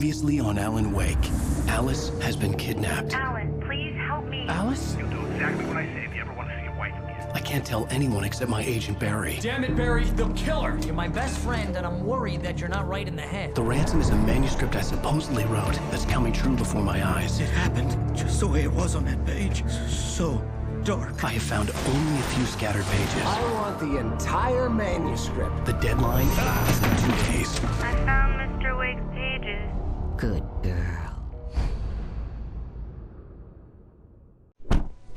Previously on Alan Wake, Alice has been kidnapped. Alan, please help me. Alice? You'll do exactly what I say if you ever want to see your wife again. I can't tell anyone except my agent Barry. Damn it, Barry, they'll kill her! You're my best friend, and I'm worried that you're not right in the head. The ransom is a manuscript I supposedly wrote that's coming true before my eyes. It happened just the way it was on that page. So dark. I have found only a few scattered pages. I want the entire manuscript. The deadline is in 2 days. I found Mr. Wake's pages. Good girl.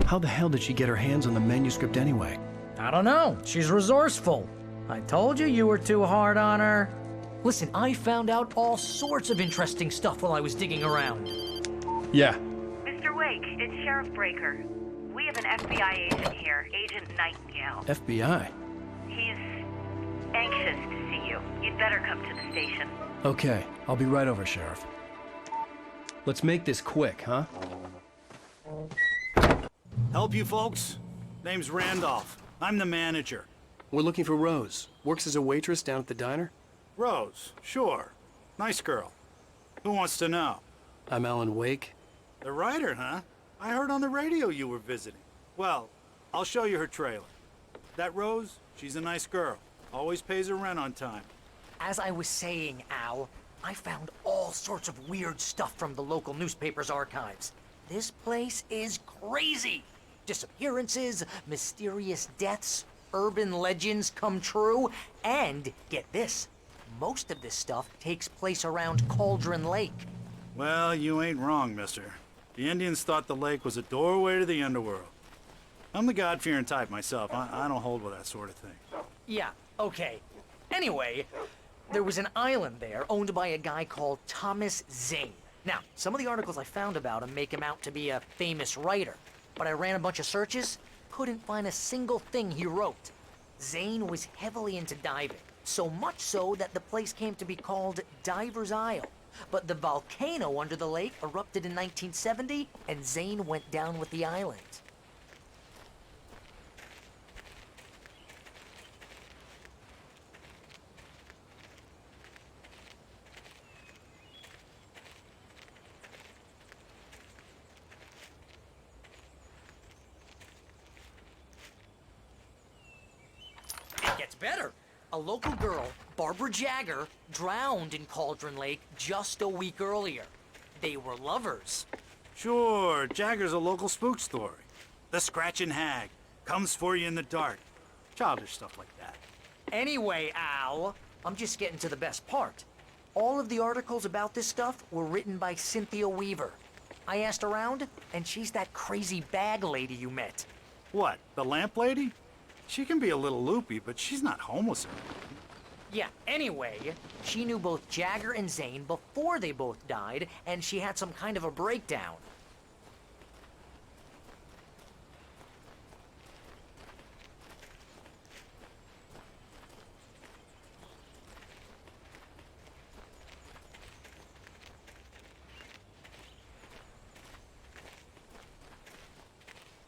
How the hell did she get her hands on the manuscript anyway? I don't know. She's resourceful. I told you were too hard on her. Listen, I found out all sorts of interesting stuff while I was digging around. Yeah. Mr. Wake, it's Sheriff Breaker. We have an FBI agent here, Agent Nightingale. FBI? He's anxious to see you. You'd better come to the station. Okay, I'll be right over, Sheriff. Let's make this quick, huh? Help you folks? Name's Randolph. I'm the manager. We're looking for Rose. Works as a waitress down at the diner. Rose, sure. Nice girl. Who wants to know? I'm Alan Wake. The writer, huh? I heard on the radio you were visiting. Well, I'll show you her trailer. That Rose, she's a nice girl. Always pays her rent on time. As I was saying, Al, I found all sorts of weird stuff from the local newspaper's archives. This place is crazy. Disappearances, mysterious deaths, urban legends come true, and get this, most of this stuff takes place around Cauldron Lake. Well, you ain't wrong, mister. The Indians thought the lake was a doorway to the underworld. I'm the God-fearing type myself. I don't hold with that sort of thing. Yeah, okay. Anyway, there was an island there owned by a guy called Thomas Zane. Now, some of the articles I found about him make him out to be a famous writer, but I ran a bunch of searches, couldn't find a single thing he wrote. Zane was heavily into diving, so much so that the place came to be called Diver's Isle. But the volcano under the lake erupted in 1970, and Zane went down with the island. It gets better. A local girl, Barbara Jagger, drowned in Cauldron Lake just a week earlier. They were lovers. Sure, Jagger's a local spook story. The Scratching Hag comes for you in the dark. Childish stuff like that. Anyway, Al, I'm just getting to the best part. All of the articles about this stuff were written by Cynthia Weaver. I asked around, and she's that crazy bag lady you met. What, the lamp lady? She can be a little loopy, but she's not homeless or anything. Yeah, anyway, she knew both Jagger and Zane before they both died, and she had some kind of a breakdown.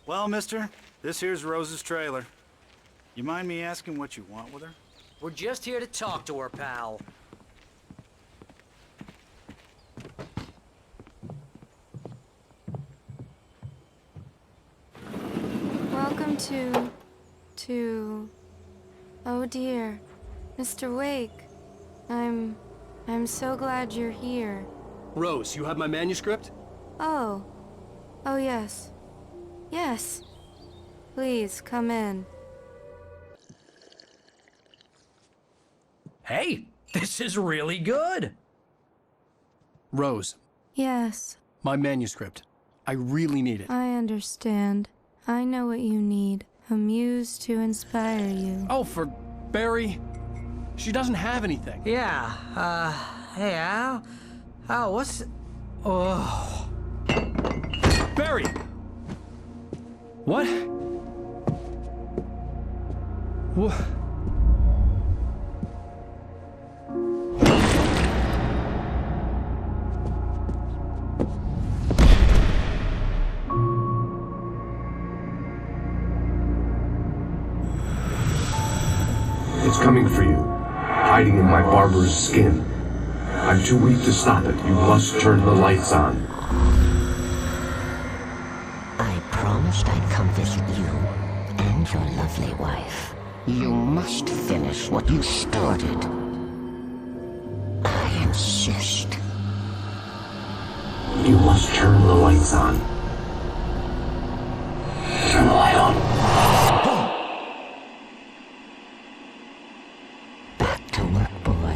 Well, mister, this here's Rose's trailer. You mind me asking what you want with her? We're just here to talk to her, pal. Welcome to... Oh dear, Mr. Wake. I'm so glad you're here. Rose, you have my manuscript? Oh. Oh yes. Yes. Please, come in. Hey, this is really good. Rose, Yes, my manuscript. I really need it. I understand. I know what you need. A muse to inspire you. Oh, for Barry. She doesn't have anything. Yeah, hey, Al? Al, what's... Oh... Barry! What? What? It's coming for you, hiding in my barber's skin. I'm too weak to stop it. You must turn the lights on. I promised I'd come visit you and your lovely wife. You must finish what you started. I insist. You must turn the lights on. Turn the light on. Back to work, boy.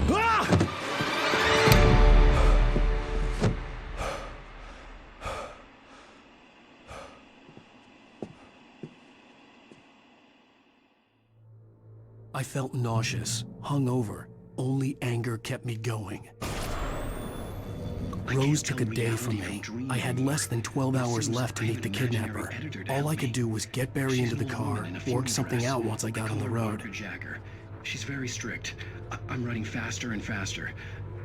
I felt nauseous, hungover. Only anger kept me going. Rose took a day from me. I had less than 12 hours left to meet the kidnapper. All I could do was get Barry into the car, work something out once I got on the road. She's very strict. I'm writing faster and faster.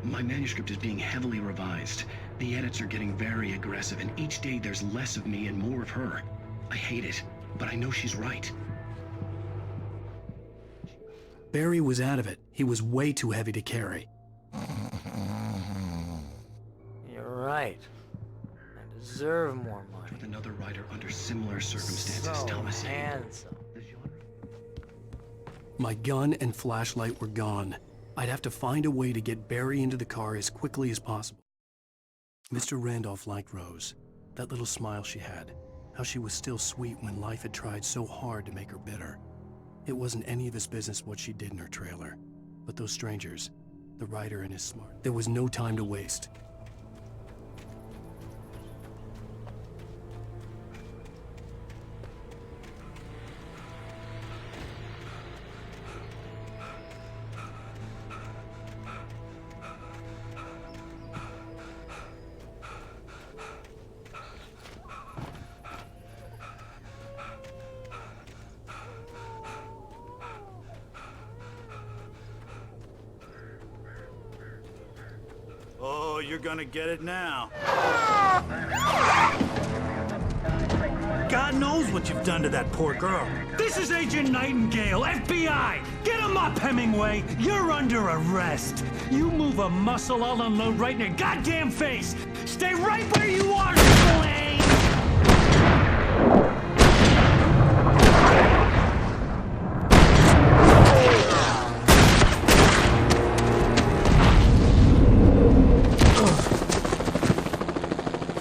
My manuscript is being heavily revised. The edits are getting very aggressive, and each day there's less of me and more of her. I hate it, but I know she's right. Barry was out of it. He was way too heavy to carry. You're right. I deserve more money. With another writer under similar circumstances, So Thomas. handsome. My gun and flashlight were gone. I'd have to find a way to get Barry into the car as quickly as possible. Mr. Randolph liked Rose. That little smile she had. How she was still sweet when life had tried so hard to make her bitter. It wasn't any of his business what she did in her trailer. But those strangers, the writer and his smart. There was no time to waste. Oh, you're gonna get it now. God knows what you've done to that poor girl. This is Agent Nightingale, FBI! Get him up, Hemingway! You're under arrest! You move a muscle, I'll unload right in your goddamn face! Stay right where you are, Slane!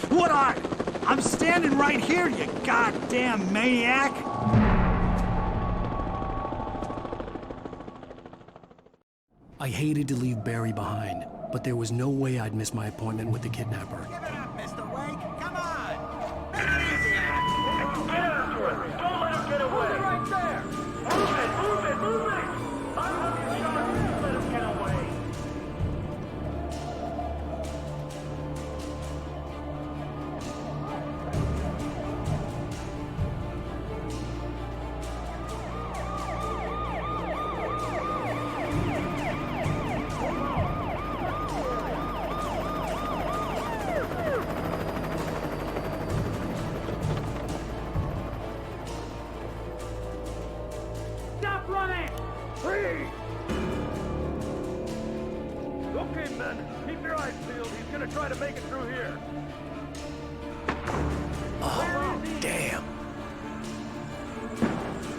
What are? I'm standing right here, you goddamn maniac! I hated to leave Barry behind, but there was no way I'd miss my appointment with the kidnapper. Give it up, Mr. Wake. Come on. Get after him! Don't let him get away! Move it right there! Move it! Move it! Move it! I'm having shot! Let him get away! Stop running! Freeze! Okay, men, keep your eyes peeled. He's gonna try to make it through here. Oh, damn.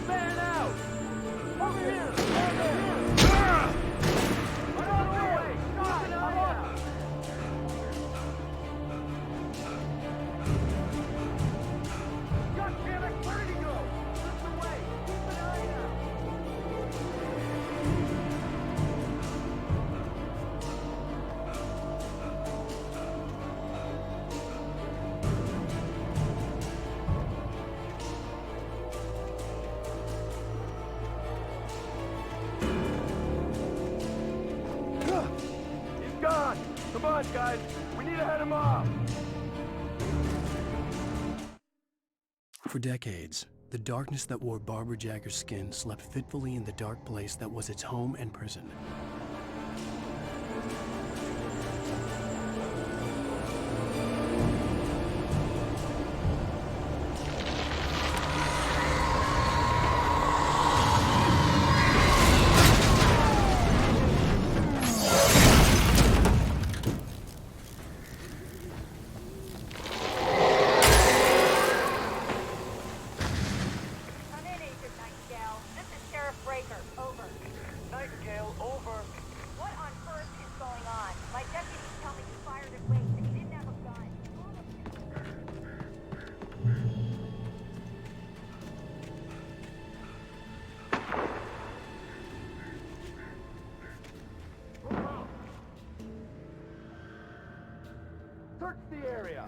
Man out! Over here! Over here! Right on the way! Stop it! Hurry up! God damn it! Where did he go? Slip away! Keep an eye out! He's gone! Come on, guys! We need to head him off! For decades, the darkness that wore Barbara Jagger's skin slept fitfully in the dark place that was its home and prison. Search the area.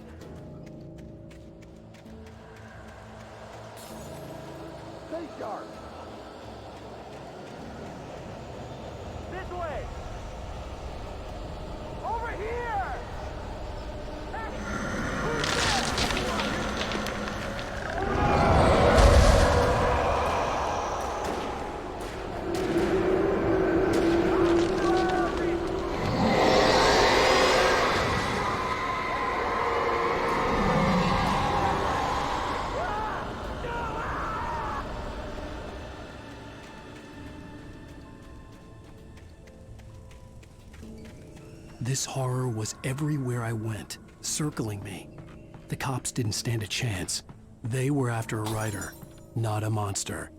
Stay sharp. This way. Over here. Hey, who's This horror was everywhere I went, circling me. The cops didn't stand a chance. They were after a writer, not a monster.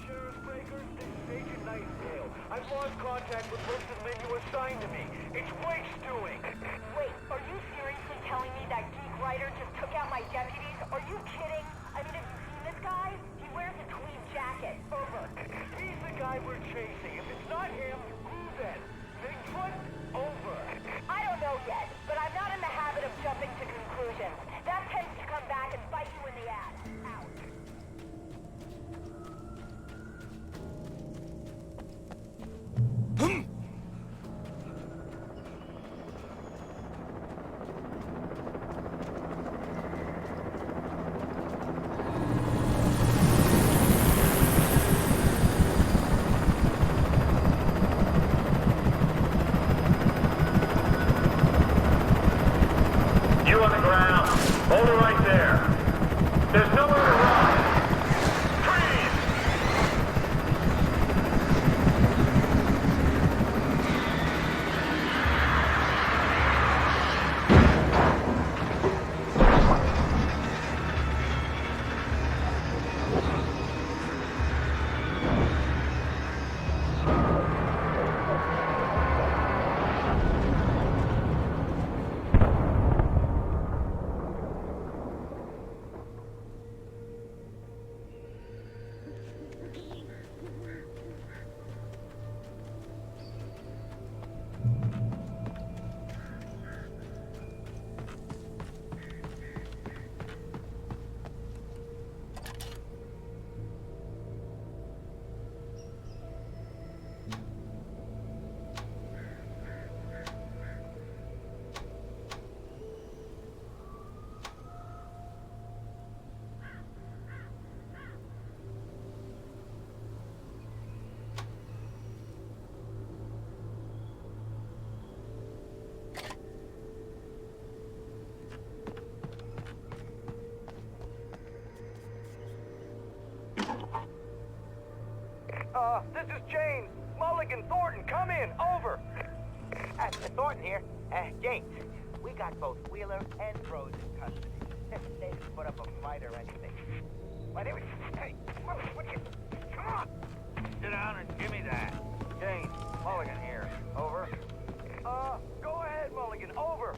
Sheriff Breaker, this is Agent Nightingale. I've lost contact with most of the men you assigned to me. It's Wake's doing. Wait, are you seriously telling me that geek writer just took out my deputies? Are you kidding? I mean, have you seen this guy? He wears a tweed jacket. Over. He's the guy we're chasing. If it's not him, who then? Bigfoot? Over. I don't know yet, but I'm not in the habit of jumping to conclusions. That tends to come back and bite you in the ass. Out. You on the ground. Hold it right there. There's nowhere to run. Freeze! This is James. Mulligan, Thornton, come in. Over. Thornton here. James, we got both Wheeler and Rose in custody. They didn't put up a fight or anything. But it was... Hey, what you... Come on! Sit down and give me that. James, Mulligan here. Over. Go ahead, Mulligan. Over.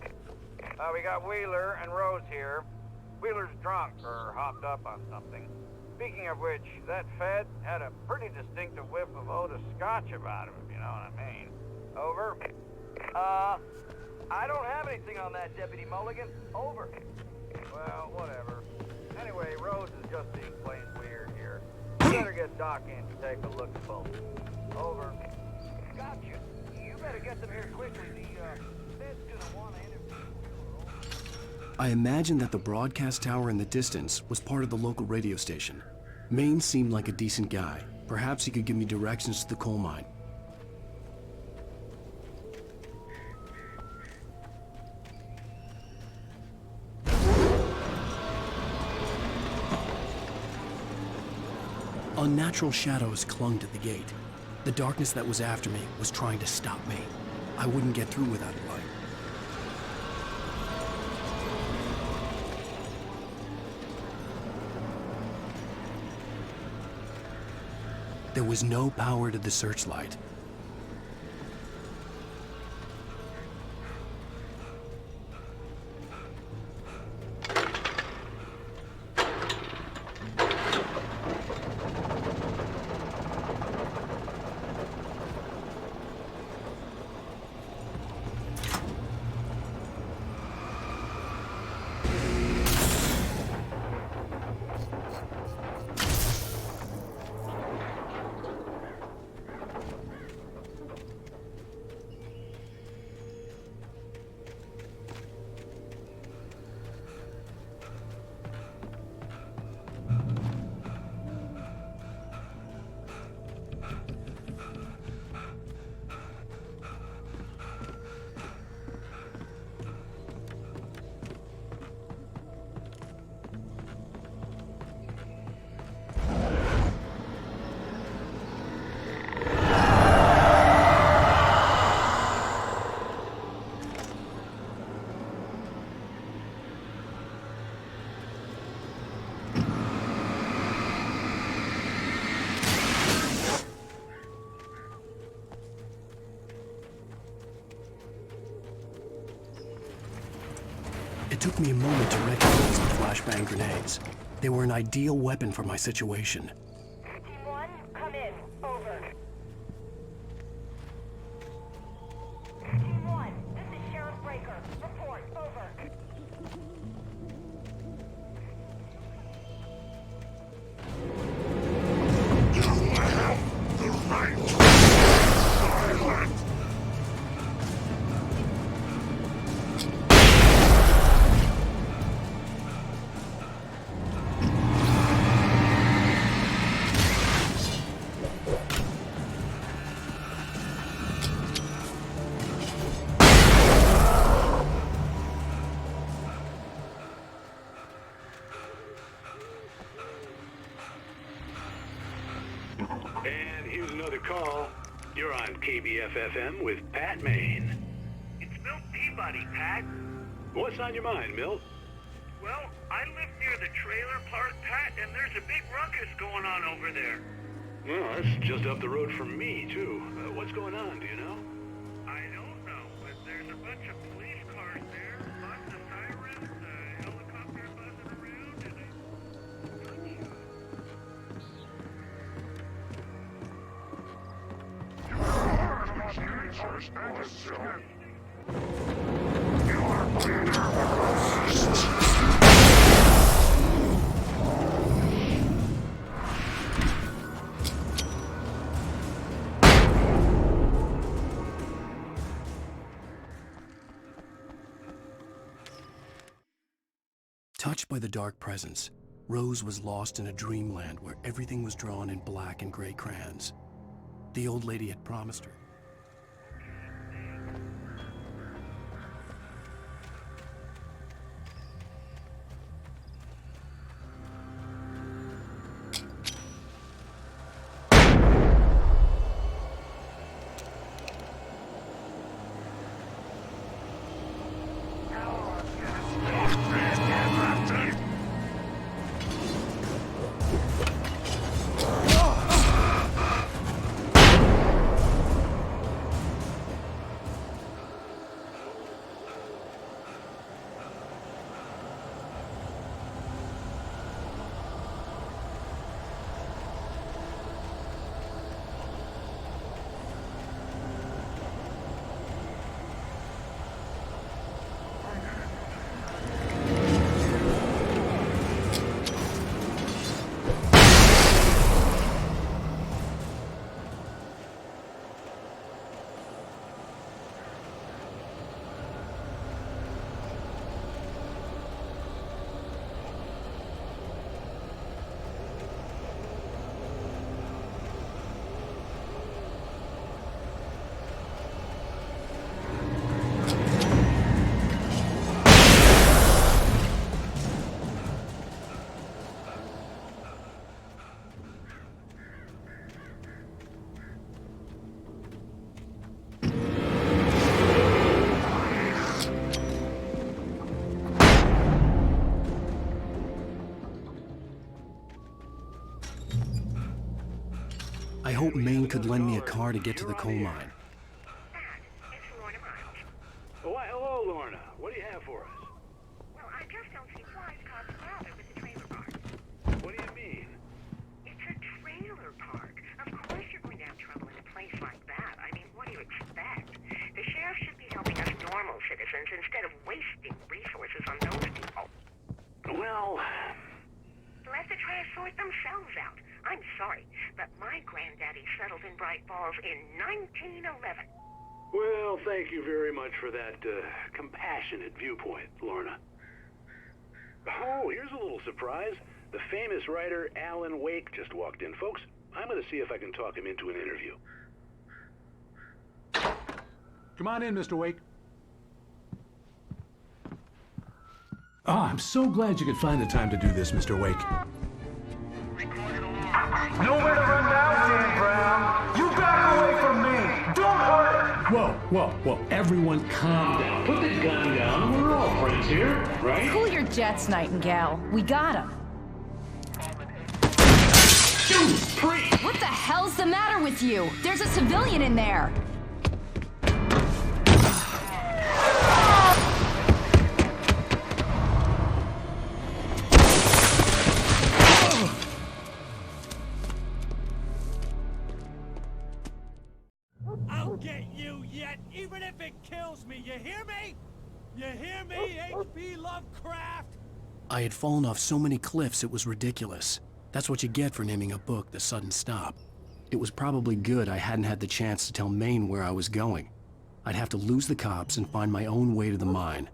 We got Wheeler and Rose here. Wheeler's drunk or hopped up on something. Speaking of which, that Fed had a pretty distinctive whiff of Oda Scotch about him, if you know what I mean. Over. I don't have anything on that, Deputy Mulligan. Over. Well, whatever. Anyway, Rose is just being plain weird here. You better get Doc in to take a look at both. Over. Gotcha. You better get them here quickly. The Fed's gonna want to interview. I imagined that the broadcast tower in the distance was part of the local radio station. Maine seemed like a decent guy. Perhaps he could give me directions to the coal mine. Unnatural shadows clung to the gate. The darkness that was after me was trying to stop me. I wouldn't get through without a light. There was no power to the searchlight. took me a moment to recognize the flashbang grenades. They were an ideal weapon for my situation. Team 1, come in. Over. Team 1, this is Sheriff Breaker. Report. Over. You have the right to silence. And here's another call. You're on KBF-FM with Pat Maine. It's Milt Peabody, Pat. What's on your mind, Milt? Well, I live near the trailer park, Pat, and there's a big ruckus going on over there. Well, that's just up the road from me, too. What's going on, do you know? I don't know, but there's a bunch of police cars there, lots of sirens, a helicopter buzzing around, and a gunshot. Touched by the dark presence, Rose was lost in a dreamland where everything was drawn in black and gray crayons. The old lady had promised her. I hoped Maine could lend me a car to get to the coal mine. Oh, why, hello, Lorna. What do you have for us? Well, I just don't see why it's caused bother with the trailer park. What do you mean? It's a trailer park. Of course you're going to have trouble in a place like that. I mean, what do you expect? The sheriff should be helping us normal citizens instead of wasting resources on those people. Well... Let the try to sort themselves out. I'm sorry, but my granddaddy settled in Bright Falls in 1911. Well, thank you very much for that compassionate viewpoint, Lorna. Oh, here's a little surprise. The famous writer Alan Wake just walked in. Folks, I'm going to see if I can talk him into an interview. Come on in, Mr. Wake. I'm so glad you could find the time to do this, Mr. Wake. Nowhere to run now, Dan Brown. You back away from me. Don't hurt. Whoa. Everyone calm down. Put the gun down. We're all friends here, right? Cool your jets, Nightingale. We got him. What the hell's the matter with you? There's a civilian in there. get you yet, even if it kills me, you hear me? You hear me, H.P. Lovecraft? I had fallen off so many cliffs it was ridiculous. That's what you get for naming a book The Sudden Stop. It was probably good I hadn't had the chance to tell Maine where I was going. I'd have to lose the cops and find my own way to the mine.